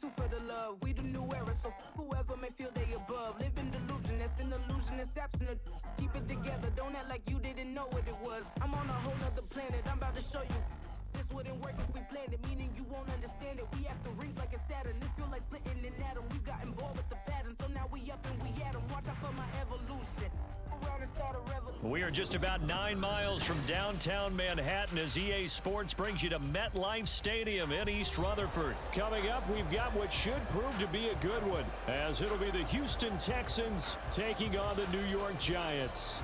too for the love. We the new era, so whoever may feel they above. Live in delusion, that's an illusion, that's absent. Keep it together, don't act like you didn't know what it was. I'm on a whole nother planet, I'm about to show you. This wouldn't work if we planned it, meaning you won't understand it. We have to rings like a Saturn. This feel like splitting an atom. We got involved with the pattern, so now we up and we at 'em. Watch out for my evolution. Around and start a revolution. We are just about 9 miles from downtown Manhattan as EA Sports brings you to MetLife Stadium in East Rutherford. Coming up, we've got what should prove to be a good one, as it'll be the Houston Texans taking on the New York Giants.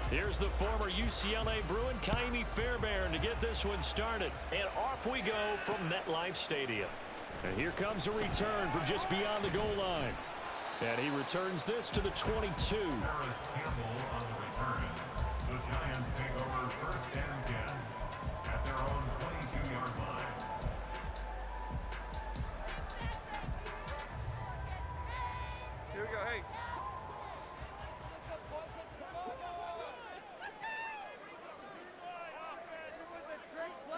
Here's the former UCLA Bruin, Kaimi Fairbairn, to get this one started. And off we go from MetLife Stadium. And here comes a return from just beyond the goal line. And he returns this to the 22. Harris Campbell on the return. The Giants take over first and 10 at their own 22-yard line. Here we go, hey.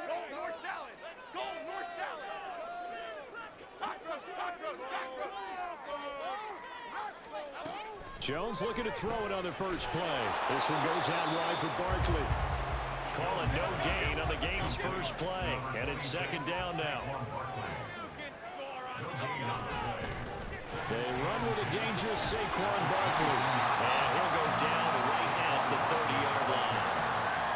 Go, North Salad! Go, North Salad! Jones looking to throw it on the first play. This one goes out wide for Barkley. Calling no gain on the game's first play. And it's second down now. They run with a dangerous Saquon Barkley. And he'll go down right at the 30-yard line.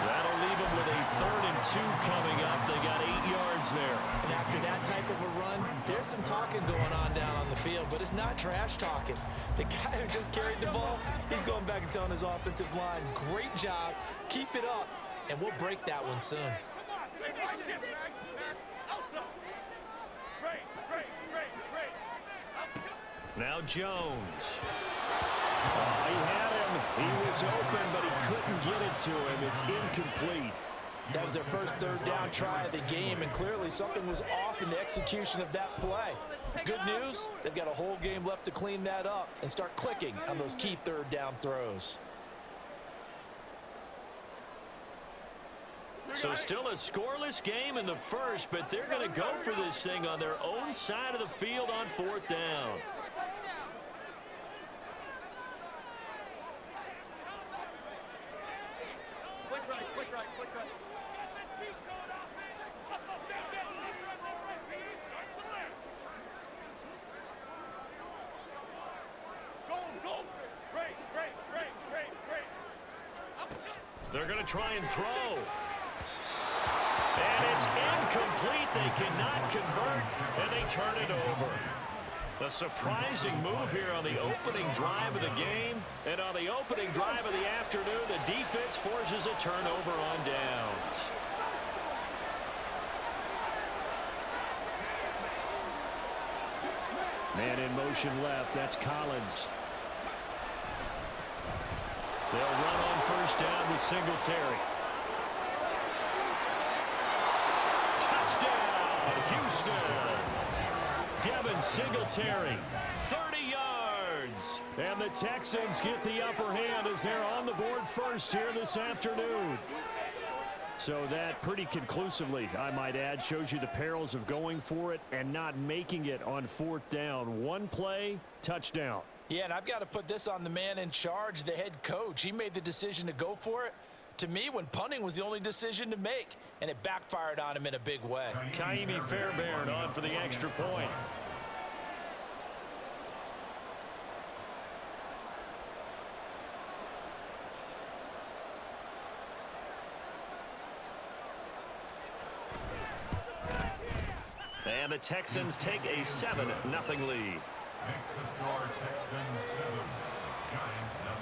That'll leave them with a 3rd and 2 coming up. They got 8 yards there. And after that type of a run, there's some talking going on down on the field, but it's not trash talking. The guy who just carried the ball, he's going back and telling his offensive line, great job, keep it up, and we'll break that one soon. Now Jones. He had him. He was open, but he couldn't get it to him. It's incomplete. That was their first 3rd down try of the game, and clearly something was off in the execution of that play. Good news, they've got a whole game left to clean that up and start clicking on those key 3rd down throws. So still a scoreless game in the first, but they're going to go for this thing on their own side of the field on 4th down. They're going to try and throw. And it's incomplete. They cannot convert, and they turn it over. A surprising move here on the opening drive of the game. And on the opening drive of the afternoon, the defense forces a turnover on downs. Man in motion left. That's Collins. They'll run on first down with Singletary. Touchdown, Houston. Devin Singletary, 30 yards. And the Texans get the upper hand as they're on the board first here this afternoon. So that pretty conclusively, I might add, shows you the perils of going for it and not making it on 4th down. One play, touchdown. Yeah, and I've got to put this on the man in charge, the head coach. He made the decision to go for it. To me, when punting was the only decision to make, and it backfired on him in a big way. Kaimi Fairbairn on for the extra point. And the Texans take a 7-0 lead. Makes the score Texans 7, Giants 0.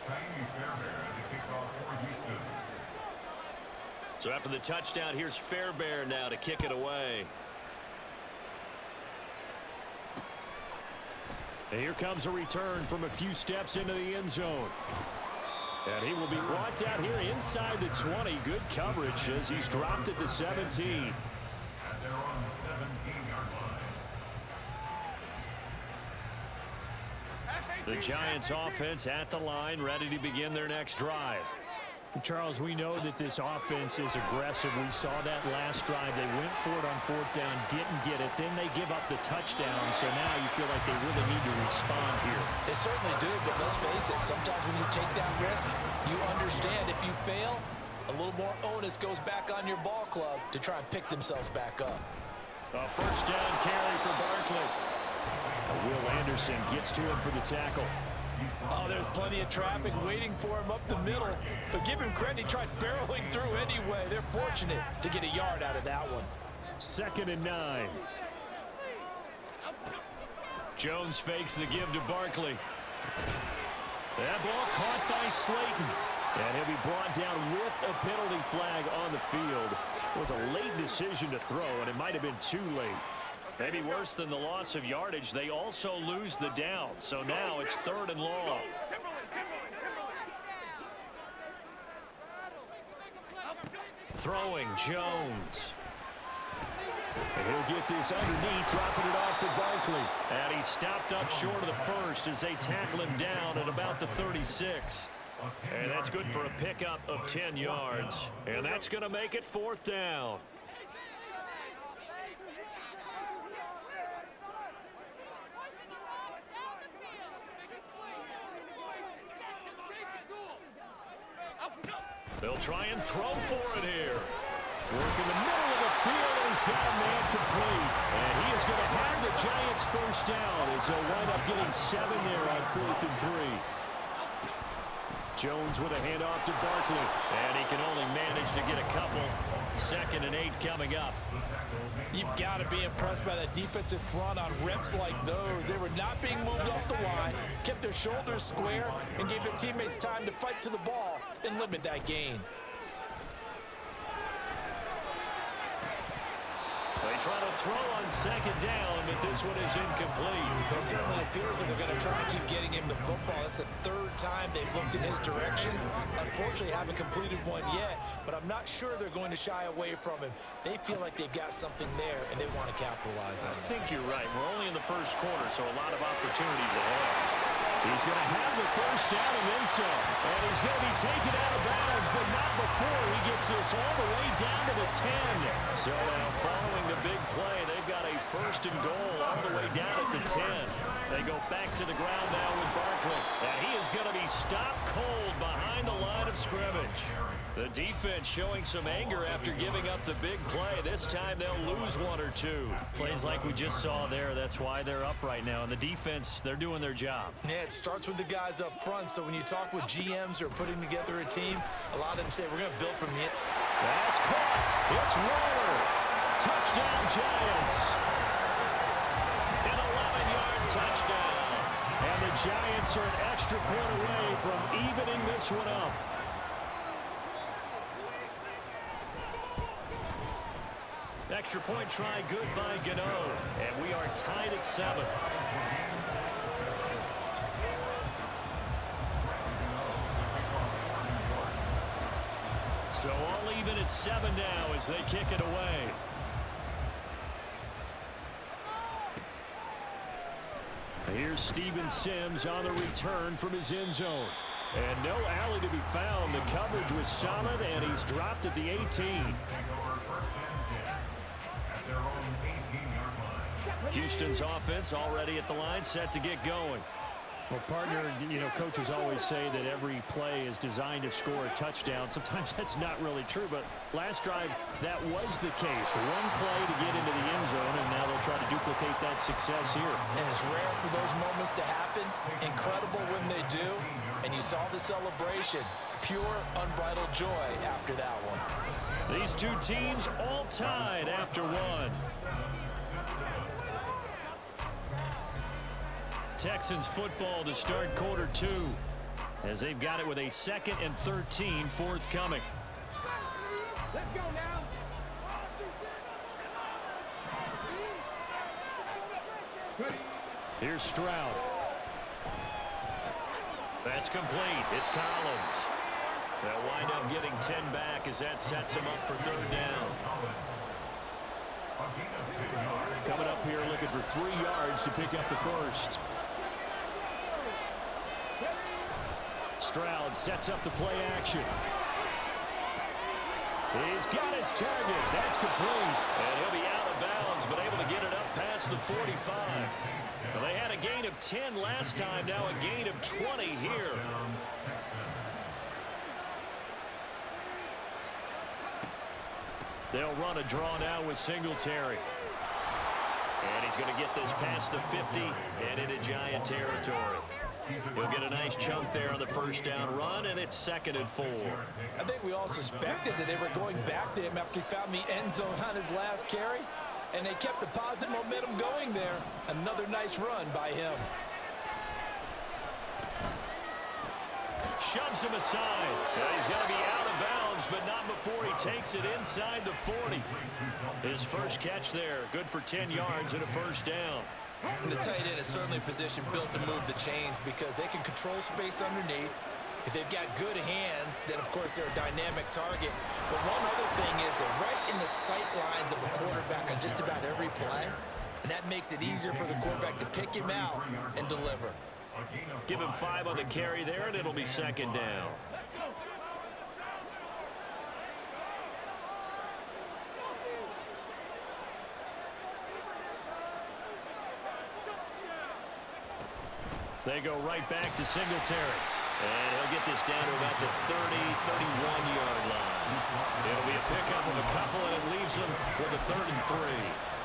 Kaimi Fairbairn to kick off for Houston. So after the touchdown, here's Fairbairn now to kick it away. And here comes a return from a few steps into the end zone. And he will be brought down here inside the 20. Good coverage as he's dropped at the 17. At their own 17-yard line. The Giants offense at the line, ready to begin their next drive. Charles, we know that this offense is aggressive. We saw that last drive. They went for it on fourth down, didn't get it. Then they give up the touchdown, so now you feel like they really need to respond here. They certainly do, but let's face it, sometimes when you take that risk, you understand if you fail, a little more onus goes back on your ball club to try and pick themselves back up. A first down carry for Barkley. Will Anderson gets to him for the tackle. Oh, there's plenty of traffic waiting for him up the middle. But give him credit, he tried barreling through anyway. They're fortunate to get a yard out of that one. 2nd and 9. Jones fakes the give to Barkley. That ball caught by Slayton. And he'll be brought down with a penalty flag on the field. It was a late decision to throw, and it might have been too late. Maybe worse than the loss of yardage, they also lose the down. So now it's 3rd and long. Throwing Jones. And he'll get this underneath, dropping it off for Barkley. And he stopped up short of the first as they tackle him down at about the 36. And that's good for a pickup of 10 yards. And that's going to make it 4th down. They'll try and throw for it here. Work in the middle of the field, and he's got a man complete. And he is going to have the Giants first down as they'll wind up getting 7 there on 4th and 3. Jones with a handoff to Barkley. And he can only manage to get a couple. 2nd and 8 coming up. You've got to be impressed by that defensive front on reps like those. They were not being moved off the line, kept their shoulders square, and gave their teammates time to fight to the ball and limit that gain. They try to throw on 2nd down, but this one is incomplete. It certainly appears like they're going to try and keep getting him the football. That's the 3rd time they've looked in his direction. Unfortunately, haven't completed one yet, but I'm not sure they're going to shy away from him. They feel like they've got something there, and they want to capitalize on it. I think you're right. We're only in the first quarter, so a lot of opportunities ahead. He's going to have the first down and then some. And he's going to be taken out of bounds, but not before he gets this all the way down to the 10. So now following the big play, they've got a 1st and goal all the way down at the 10. They go back to the ground now with Barkley. And he is going to be stopped cold behind the line of scrimmage. The defense showing some anger after giving up the big play. This time they'll lose 1 or 2. Plays like we just saw there. That's why they're up right now. And the defense, they're doing their job. Yeah, it starts with the guys up front. So when you talk with GMs who are putting together a team, a lot of them say, we're going to build from the end. That's caught. It's Waller. Touchdown, Giants. An 11-yard touchdown. And the Giants are an extra point away from evening this one up. Extra point try good by Gano. And we are tied at 7. So all even at 7 now as they kick it away. Here's Steven Sims on the return from his end zone. And no alley to be found. The coverage was solid, and he's dropped at the 18. Houston's offense already at the line, set to get going. Well, partner, you know, coaches always say that every play is designed to score a touchdown. Sometimes that's not really true, but last drive, that was the case. One play to get into the end zone, and now they'll try to duplicate that success here. And it's rare for those moments to happen. Incredible when they do. And you saw the celebration. Pure, unbridled joy after that one. These two teams all tied after one. Texans football to start quarter 2 as they've got it with a 2nd and 13 forthcoming. Let's go now. Here's Stroud. That's complete. It's Collins. They'll wind up getting 10 back as that sets him up for 3rd down. Coming up here looking for 3 yards to pick up the first. Stroud sets up the play action. He's got his target. That's complete. And he'll be out of bounds, but able to get it up past the 45. Well, they had a gain of 10 last time, now a gain of 20 here. They'll run a draw now with Singletary. And he's going to get this past the 50 and into Giant territory. He'll get a nice chunk there on the first down run, and it's 2nd and 4. I think we all suspected that they were going back to him after he found the end zone on his last carry, and they kept the positive momentum going there. Another nice run by him. Shoves him aside. He's going to be out of bounds, but not before he takes it inside the 40. His first catch there, good for 10 yards and a first down. And the tight end is certainly a position built to move the chains because they can control space underneath. If they've got good hands, then of course they're a dynamic target. But one other thing is they're right in the sight lines of a quarterback on just about every play. And that makes it easier for the quarterback to pick him out and deliver. Give him 5 on the carry there, and it'll be 2nd down. They go right back to Singletary. And he'll get this down to about the 30, 31-yard line. It'll be a pickup of a couple, and it leaves them with a 3rd and 3.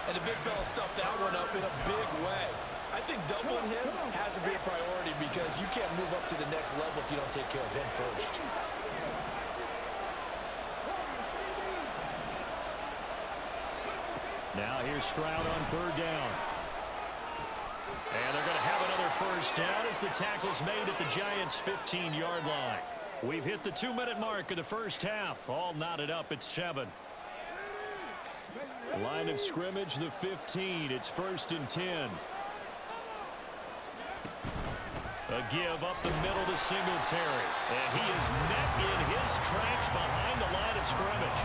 And the big fella stuffed that one up in a big way. I think doubling him has to be a priority because you can't move up to the next level if you don't take care of him first. Now here's Stroud on 3rd down. And they're going to have another first down as the tackle's made at the Giants' 15-yard line. We've hit the 2-minute mark of the first half. All knotted up at 7. Line of scrimmage, the 15. It's 1st and 10. A give up the middle to Singletary. And he is met in his tracks behind the line of scrimmage.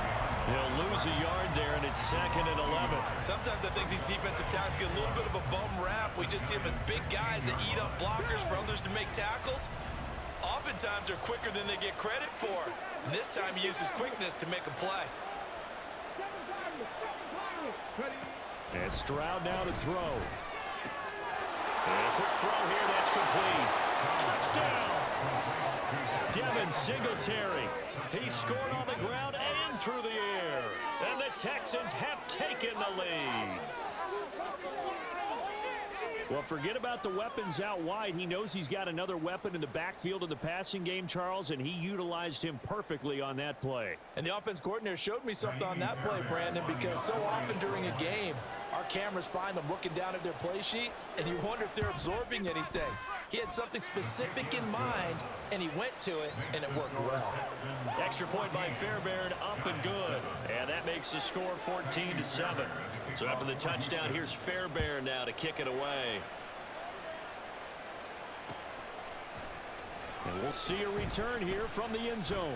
He'll lose a yard there, and it's 2nd and 11. Sometimes I think these defensive tackles get a little bit of a bum rap. We just see them as big guys that eat up blockers for others to make tackles. Oftentimes they're quicker than they get credit for. And this time he uses quickness to make a play. And Stroud now to throw. And a quick throw here, that's complete. Touchdown! Devin Singletary. He scored on the ground and through the air. And the Texans have taken the lead. Well, forget about the weapons out wide. He knows he's got another weapon in the backfield in the passing game, Charles, and he utilized him perfectly on that play. And the offense coordinator showed me something on that play, Brandon, because so often during a game, our cameras find them looking down at their play sheets, and you wonder if they're absorbing anything. He had something specific in mind, and he went to it, and it worked well. Extra point by Fairbairn, up and good. And that makes the score 14-7. So after the touchdown, here's Fairbairn now to kick it away. And we'll see a return here from the end zone.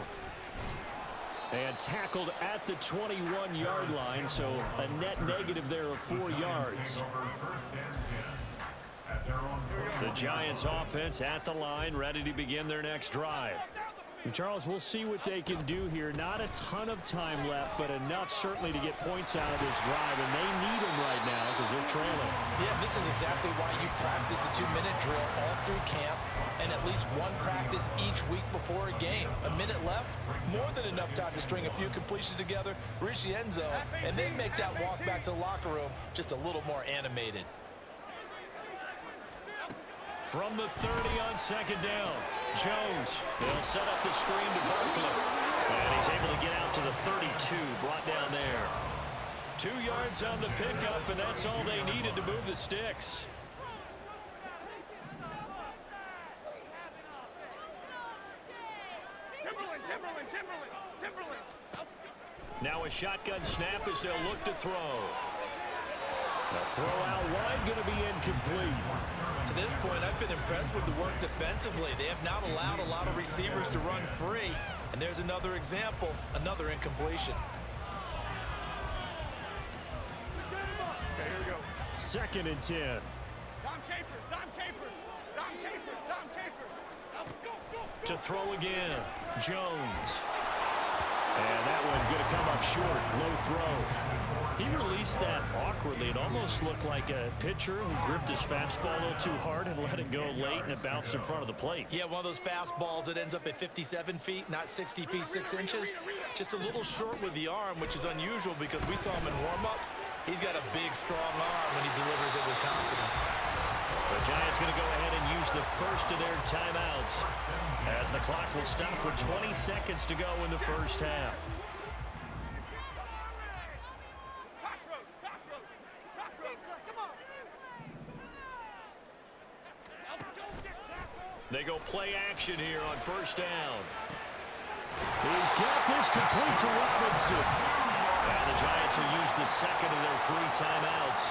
And tackled at the 21-yard line, so a net negative there of 4 yards. The Giants offense at the line, ready to begin their next drive. And Charles, we'll see what they can do here. Not a ton of time left, but enough certainly to get points out of this drive, and they need them right now because they're trailing. Yeah, this is exactly why you practice a 2-minute drill all through camp and at least one practice each week before a game. A minute left, more than enough time to string a few completions together, reach the end zone, and then make that walk back to the locker room just a little more animated. From the 30 on 2nd down, Jones. They'll set up the screen to Barkley. And he's able to get out to the 32, brought down there. 2 yards on the pickup, and that's all they needed to move the sticks. Now a shotgun snap as they'll look to throw. The throw out wide going to be incomplete. To this point, I've been impressed with the work defensively. They have not allowed a lot of receivers to run free. And there's another example, another incompletion. Okay, here we go. 2nd and 10. Dom Capers, Dom Capers, Dom Capers, Dom Capers. Go, go, go. To throw again, Jones. And that one going to come up short. Low throw. He released that awkwardly. It almost looked like a pitcher who gripped his fastball a little too hard and let it go late, and it bounced in front of the plate. Yeah, one of those fastballs that ends up at 57 feet, not 60 feet, 6 inches. Just a little short with the arm, which is unusual because we saw him in warm-ups. He's got a big, strong arm when he delivers it with confidence. The Giants going to go ahead and use the first of their timeouts as the clock will stop with 20 seconds to go in the first half. They go play action here on first down. He's got this complete to Robinson. And the Giants will use the second of their 3 timeouts.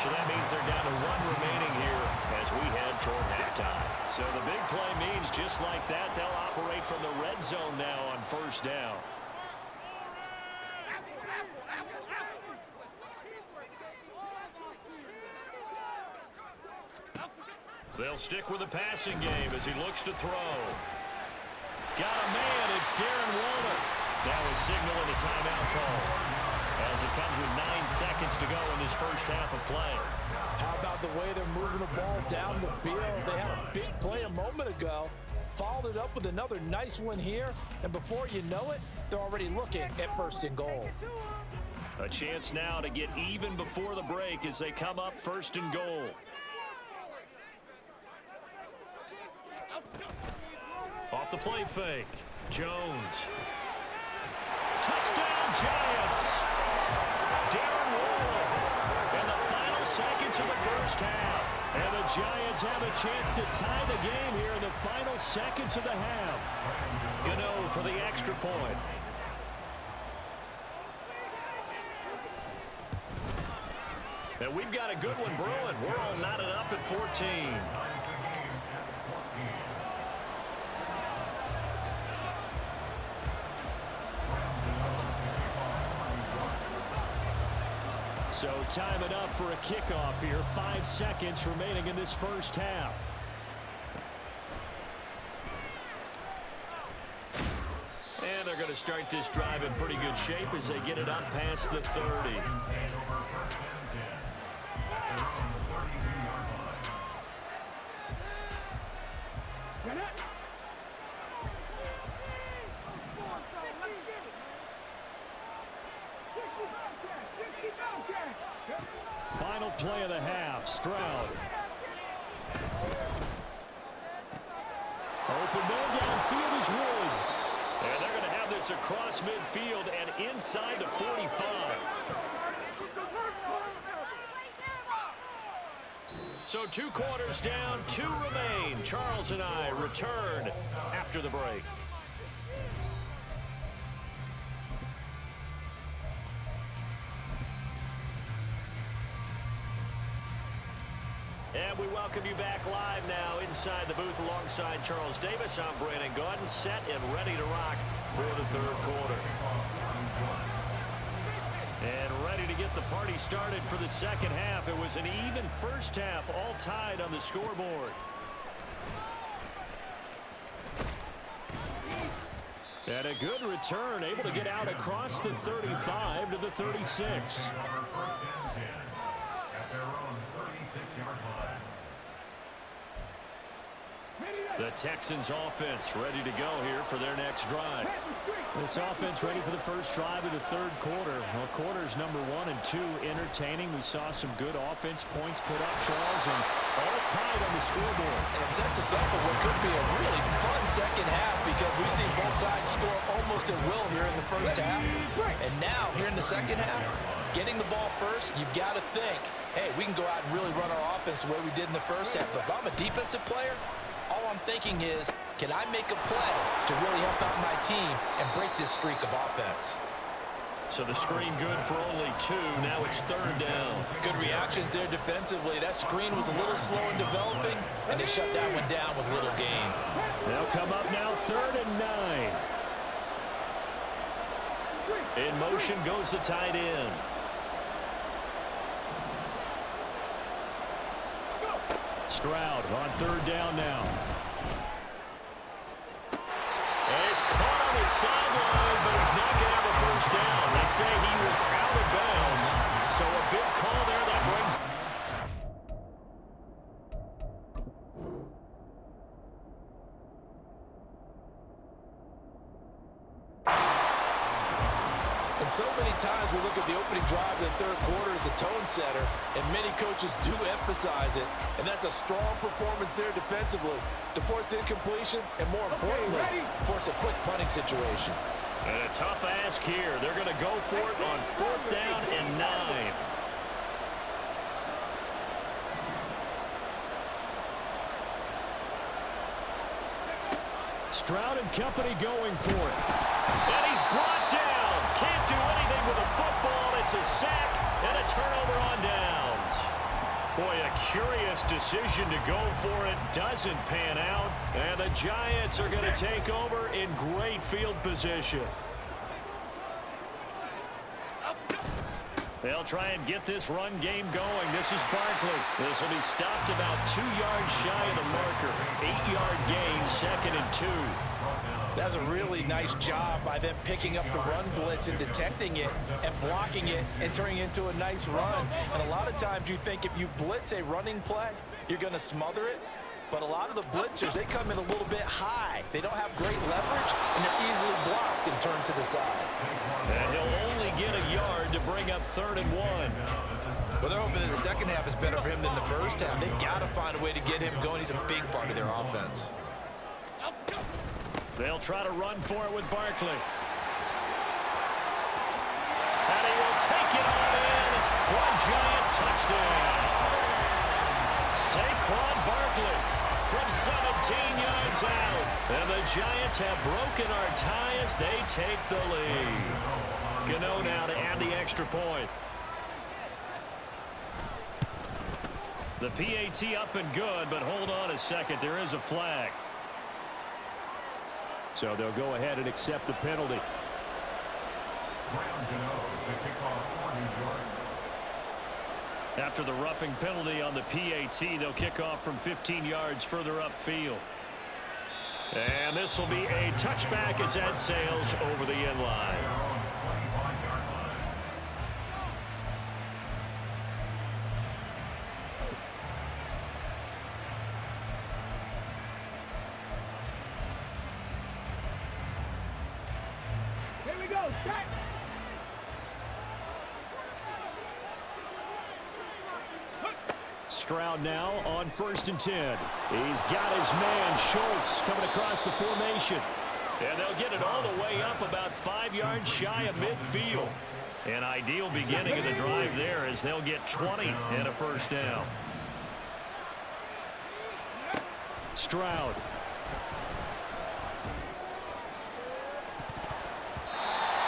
So that means they're down to 1 remaining here as we head toward halftime. So the big play means just like that, they'll operate from the red zone now on first down. They'll stick with the passing game as he looks to throw. Got a man, it's Darren Waller. Now a signal and a timeout call as it comes with 9 seconds to go in this first half of play. How about the way they're moving the ball down the field? They had a big play a moment ago, followed it up with another nice one here, and before you know it, they're already looking at first and goal. A chance now to get even before the break as they come up first and goal. Off the play fake, Jones. Touchdown, Giants! Darren Waller in the final seconds of the first half. And the Giants have a chance to tie the game here in the final seconds of the half. Gano for the extra point. And we've got a good one brewing. We're all knotted up at 14. So time it up for a kickoff here. 5 seconds remaining in this first half. And they're going to start this drive in pretty good shape as they get it up past the 30. Final play of the half, Stroud. Open man downfield is Woods. And they're going to have this across midfield and inside the 45. So 2 quarters down, 2 remain. Charles and I return after the break. And we welcome you back live now inside the booth alongside Charles Davis. I'm Brandon Gaudin, set and ready to rock for the third quarter. And ready to get the party started for the second half. It was an even first half, all tied on the scoreboard. And a good return, able to get out across the 35 to the 36. The Texans offense ready to go here for their next drive. This offense ready for the first drive of the third quarter. Well, quarters number 1 and 2 entertaining. We saw some good offense points put up, Charles, and all tied on the scoreboard. And it sets us up for what could be a really fun second half because we've seen both sides score almost at will here in the first half. And now, here in the second half, getting the ball first, you've got to think, hey, we can go out and really run our offense the way we did in the first half. But if I'm a defensive player, all I'm thinking is, can I make a play to really help out my team and break this streak of offense? So the screen good for only 2. Now it's third down. Good reactions there defensively. That screen was a little slow in developing, and they shut that one down with little gain. They'll come up now, 3rd and 9. In motion goes the tight end. Stroud on 3rd down now. And he's caught on the sideline, but he's not first down. They say he was out of bounds. So a big call there that brings... And so many times we look at the opening drive of the third quarter as a tone setter, and many coaches do emphasize it. And that's a strong performance there defensively to force incompletion and, more importantly, force a quick punting situation. And a tough ask here. They're going to go for it on 4th down and 9. Stroud and company going for it. And he's brought down. Can't do anything with a football. It's a sack and a turnover on downs. Boy, a curious decision to go for it. Doesn't pan out. And the Giants are going to take over in great field position. They'll try and get this run game going. This is Barkley. This will be stopped about 2 yards shy of the marker. 8-yard gain, 2nd and 2. That's a really nice job by them picking up the run blitz and detecting it and blocking it and turning it into a nice run. And a lot of times you think if you blitz a running play, you're going to smother it. But a lot of the blitzers, they come in a little bit high. They don't have great leverage, and they're easily blocked and turned to the side. And he'll only get a yard to bring up 3rd and 1. Well, they're hoping that the second half is better for him than the first half. They've got to find a way to get him going. He's a big part of their offense. They'll try to run for it with Barkley. And he will take it on in for a Giant touchdown. Saquon Barkley from 17 yards out. And the Giants have broken our tie as they take the lead. Gano now to add the extra point. The PAT up and good, but hold on a second. There is a flag. So they'll go ahead and accept the penalty. After the roughing penalty on the PAT, they'll kick off from 15 yards further upfield. And this will be a touchback as that sails over the end line. Here we go, set! Stroud now on 1st and 10. He's got his man, Schultz, coming across the formation. And they'll get it all the way up about 5 yards shy of midfield. An ideal beginning of the drive there as they'll get 20 and a first down. Stroud.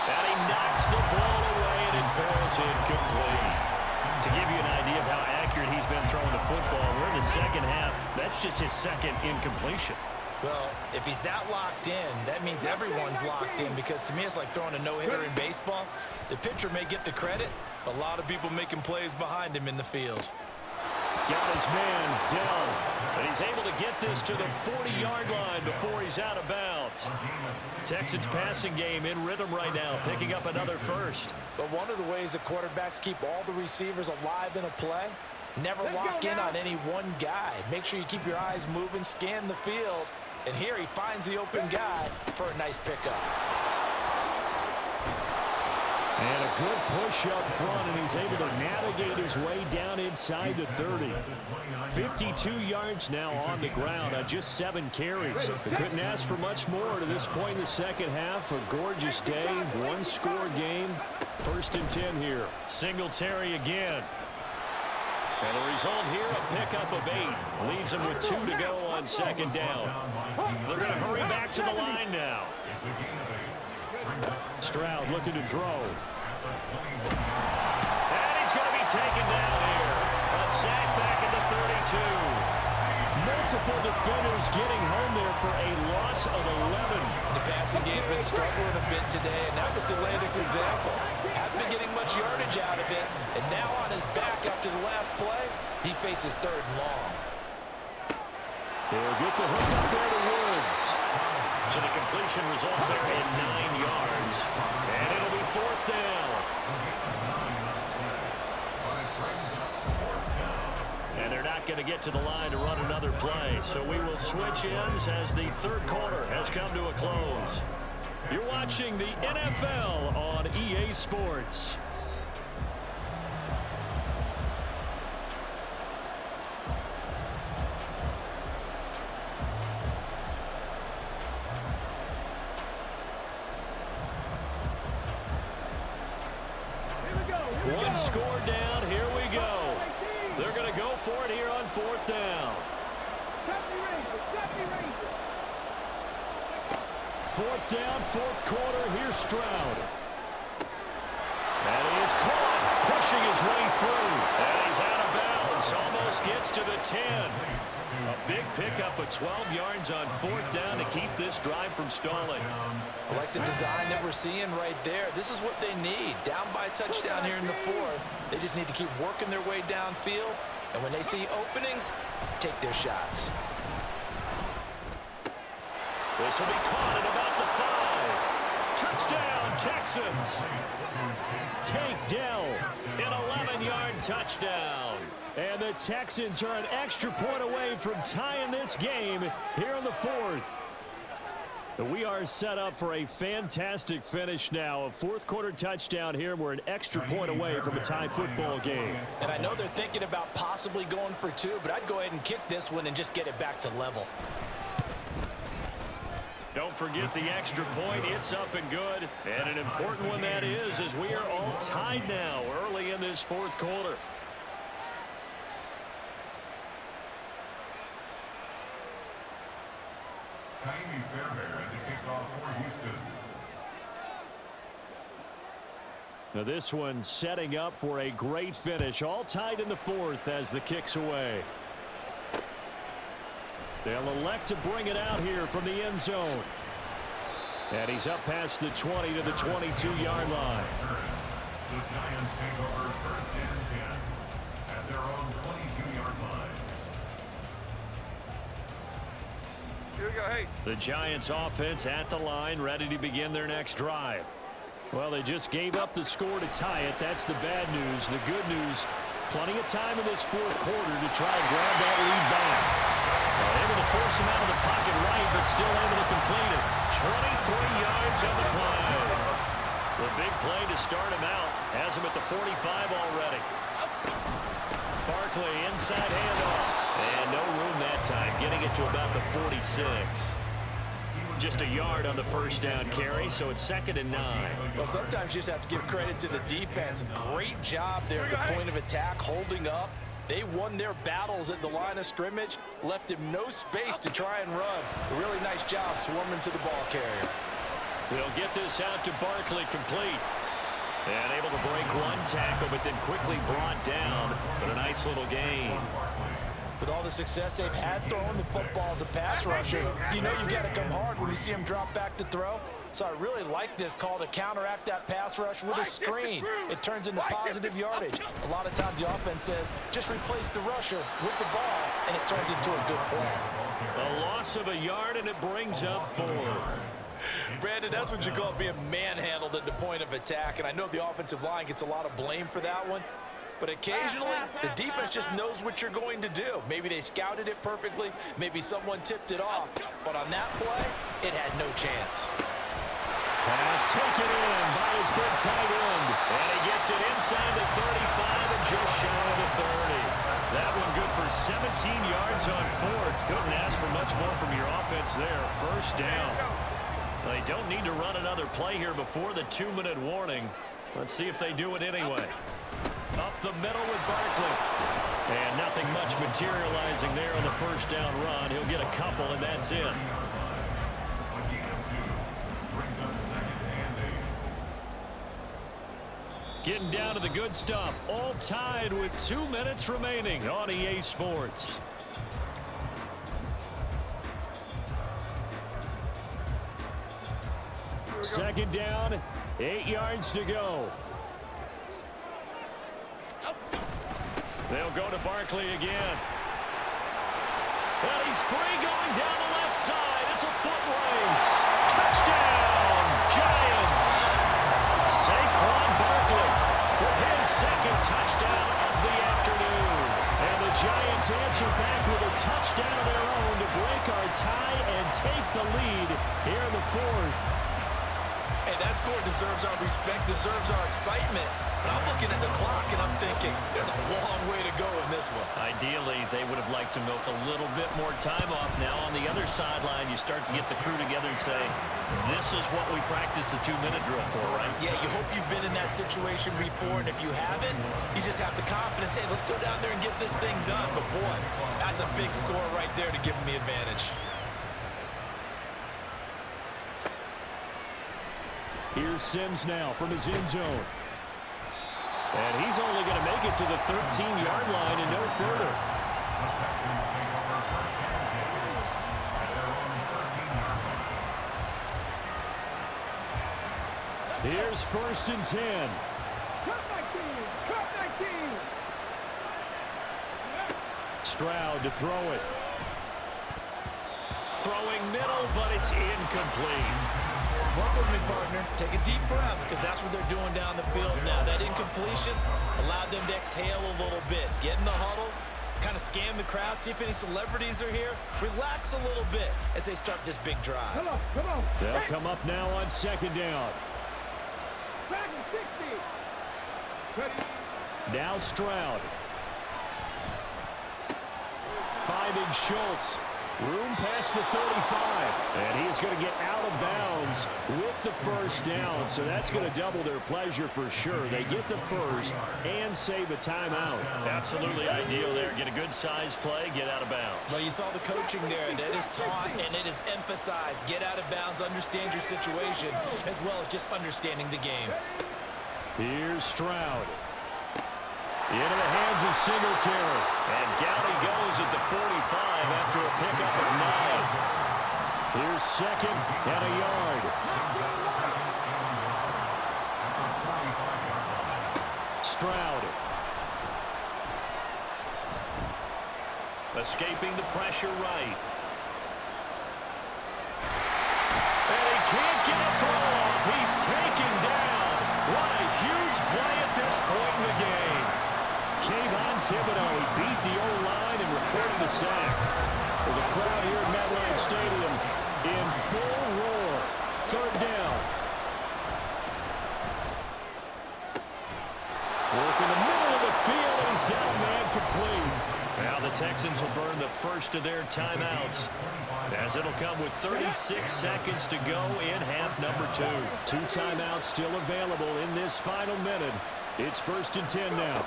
And he knocks the ball away and it falls incomplete. To give you an idea of how accurate he's been throwing the football, we're in the second half. That's just his second incompletion. Well, if he's that locked in, that means everyone's locked in, because to me it's like throwing a no-hitter in baseball. The pitcher may get the credit, a lot of people making plays behind him in the field. Got his man down, and he's able to get this to the 40-yard line before he's out of bounds. Texans passing game in rhythm right now, picking up another first. But one of the ways the quarterbacks keep all the receivers alive in a play, never lock in on any one guy. Make sure you keep your eyes moving, scan the field, and here he finds the open guy for a nice pickup. And a good push up front, and he's able to navigate his way down inside the 30. 52 yards now on the ground on just 7 carries. They couldn't ask for much more to this point in the second half. A gorgeous day, 1-score game. 1st and 10 here. Singletary again. And the result here, a pickup of 8. Leaves him with 2 to go on 2nd down. They're going to hurry back to the line now. Stroud looking to throw. And he's going to be taken down here. A sack back at the 32. Multiple defenders getting home there for a loss of 11. The passing game's been struggling a bit today, and that was the latest example. Haven't been getting much yardage out of it, and now on his back after the last play, he faces 3rd and long. They'll get the hook up there to Woods. So the completion results there in 9 yards. And it'll be 4th down. And they're not going to get to the line to run another play. So we will switch ends as the 3rd quarter has come to a close. You're watching the NFL on EA Sports. One score down. Here we go. They're going to go for it here on 4th down. 4th down, 4th quarter. Here's Stroud. And he is caught, pushing his way through. And he's out of bounds. Almost gets to the 10. A big pickup of 12 yards on 4th down to keep this drive from stalling. I like the design that we're seeing right there. This is what they need. Down by a touchdown here in the 4th. They just need to keep working their way downfield. And when they see openings, take their shots. This will be caught at about the 5. Touchdown, Texans. Tank Dell, an 11-yard touchdown. And the Texans are an extra point away from tying this game here in the 4th. We are set up for a fantastic finish now. A 4th quarter touchdown here. We're an extra point away from a tie football game. And I know they're thinking about possibly going for 2, but I'd go ahead and kick this one and just get it back to level. Don't forget the extra point. It's up and good. And an important one that is, as we are all tied now early in this 4th quarter. Now this one setting up for a great finish. All tied in the 4th as the kick's away. They'll elect to bring it out here from the end zone. And he's up past the 20 to the 22-yard line. The Giants take over 1st and 10 at their own 22-yard line. Here we go, hey. The Giants offense at the line, ready to begin their next drive. Well, they just gave up the score to tie it. That's the bad news. The good news, plenty of time in this 4th quarter to try and grab that lead back. Able to force him out of the pocket right, but still able to complete it. 23 yards on the play. The big play to start him out. Has him at the 45 already. Barkley inside handoff. And no room that time. Getting it to about the 46. Just a yard on the 1st down carry, so it's 2nd and 9. Well, sometimes you just have to give credit to the defense. Great job there at the point of attack, holding up. They won their battles at the line of scrimmage, left him no space to try and run. A really nice job swarming to the ball carrier. They'll get this out to Barkley, complete. And able to break one tackle, but then quickly brought down. But a nice little gain. With all the success they've had throwing the football as a pass rusher, you know you've got to come hard when you see him drop back to throw. So I really like this call to counteract that pass rush with a screen. It turns into positive yardage. A lot of times the offense says, just replace the rusher with the ball, and it turns into a good play. A loss of a yard, and it brings up 4th. Brandon, that's what you call being manhandled at the point of attack, and I know the offensive line gets a lot of blame for that one. But occasionally, the defense just knows what you're going to do. Maybe they scouted it perfectly. Maybe someone tipped it off. But on that play, it had no chance. Pass taken in by his big tight end. And he gets it inside the 35 and just shy of the 30. That one good for 17 yards on 4th. Couldn't ask for much more from your offense there. 1st down. They don't need to run another play here before the 2-minute warning. Let's see if they do it anyway. Up the middle with Barkley. And nothing much materializing there on the 1st down run. He'll get a couple, and that's it. Getting down to the good stuff. All tied with 2 minutes remaining on EA Sports. Second down, 8 yards to go. They'll go to Barkley again. And he's free going down the left side. It's a foot race. to tie and take the lead here in the fourth. Hey, that score deserves our respect, deserves our excitement. But I'm looking at the clock, and I'm thinking there's a long way to go in this one. Ideally, they would have liked to milk a little bit more time off. Now on the other sideline, you start to get the crew together and say, this is what we practiced the 2-minute drill for, right? Yeah, you hope you've been in that situation before, and if you haven't, you just have the confidence, hey, let's go down there and get this thing done. But, boy, that's a big score right there to give them the advantage. Here's Sims now from his end zone. And he's only going to make it to the 13-yard line and no further. Here's 1st and 10. Stroud to throw it. Throwing middle, but it's incomplete. Work with me, partner. Take a deep breath, because that's what they're doing down the field now. That incompletion allowed them to exhale a little bit. Get in the huddle, kind of scan the crowd, see if any celebrities are here. Relax a little bit as they start this big drive. Come on. They'll come up now on 2nd down. Back in 60. Now Stroud. Finding Schultz. Room past the 35. And he is going to get out of bounds with the 1st down. So that's going to double their pleasure for sure. They get the 1st and save a timeout. Absolutely ideal there. Get a good size play, get out of bounds. Well, you saw the coaching there. That is taught and it is emphasized. Get out of bounds, understand your situation, as well as just understanding the game. Here's Stroud. Into the hands of Singletary. And down he goes at the 45 after a pickup of 9. Here's 2nd and a yard. Stroud. Escaping the pressure right. And he can't get a throw off. He's taken down. What a huge play at this point in the game. Kayvon Thibodeau beat the O-line and recorded the sack. With the crowd here at MetLife Stadium in full roar. 3rd down. Work in the middle of the field, and he's got a man complete. Now the Texans will burn the first of their timeouts, as it'll come with 36 seconds to go in half number 2. 2 timeouts still available in this final minute. It's 1st and 10 now.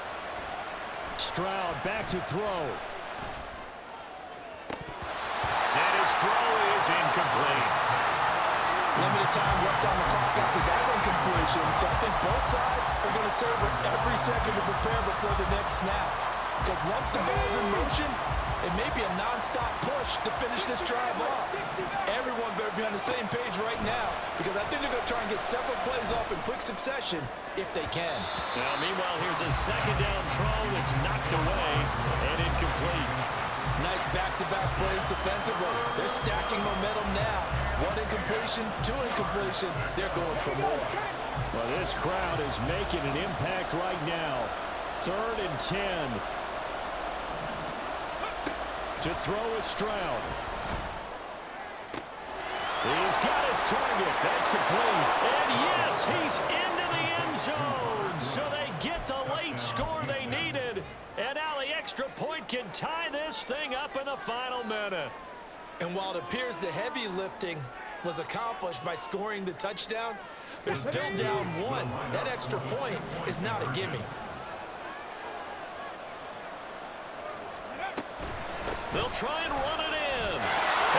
Stroud back to throw. And his throw is incomplete. Limited time left on the clock after that incompletion, so I think both sides are going to savor every second to prepare before the next snap. Because once the ball's in motion, it may be a non-stop push to finish this drive off. Everyone better be on the same page right now, because I think they're going to try and get several plays off in quick succession if they can. Now, meanwhile, here's a 2nd down throw that's knocked away and incomplete. Nice back-to-back plays defensively. They're stacking momentum now. 1 incompletion, 2 incompletion. They're going for more. Well, this crowd is making an impact right now. 3rd and 10. To throw with Stroud. He's got his target. That's complete. And yes, he's into the end zone. So they get the late score they needed. And now the extra point can tie this thing up in the final minute. And while it appears the heavy lifting was accomplished by scoring the touchdown, they're still down 1. That extra point is not a gimme. They'll try and run it in.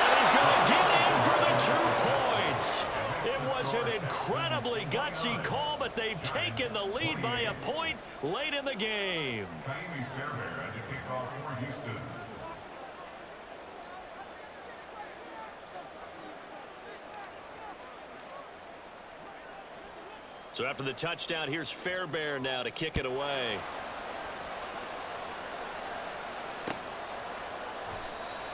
And he's going to get in for the 2 points. It was an incredibly gutsy call, but they've taken the lead by a point late in the game. At the kickoff for Houston. So after the touchdown, here's Fairbairn now to kick it away.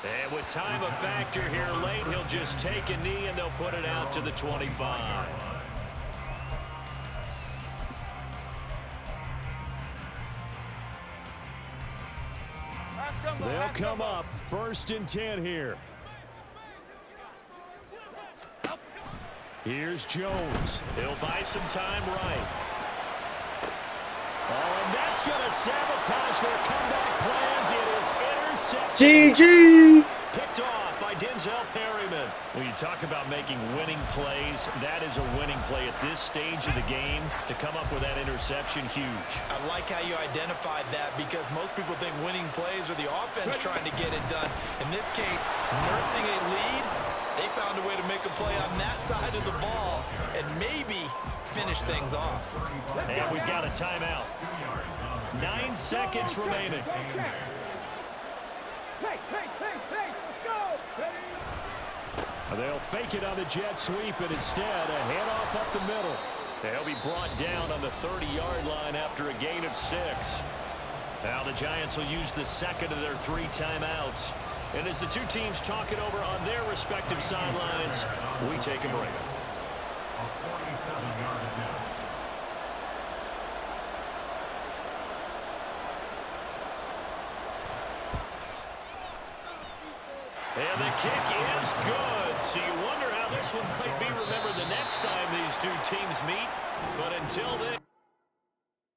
And with time a factor here late, he'll just take a knee and they'll put it out to the 25. They'll come up 1st and 10 here. Here's Jones. He'll buy some time right. Oh, and that's going to sabotage their comeback plans. It is intercepted. GG! Picked off by Denzel Perryman. When you talk about making winning plays, that is a winning play at this stage of the game. To come up with that interception, huge. I like how you identified that because most people think winning plays are the offense trying to get it done. In this case, nursing a lead, they found a way to make a play on that side of the ball and maybe finish things off. And we've got a timeout. 9 seconds remaining. They'll fake it on the jet sweep, and instead a handoff up the middle. They'll be brought down on the 30-yard line after a gain of 6. Now the Giants will use the second of their 3 timeouts. And as the two teams talk it over on their respective sidelines, we take a break. And the kick is good. So you wonder how this one might be remembered the next time these two teams meet. But until then...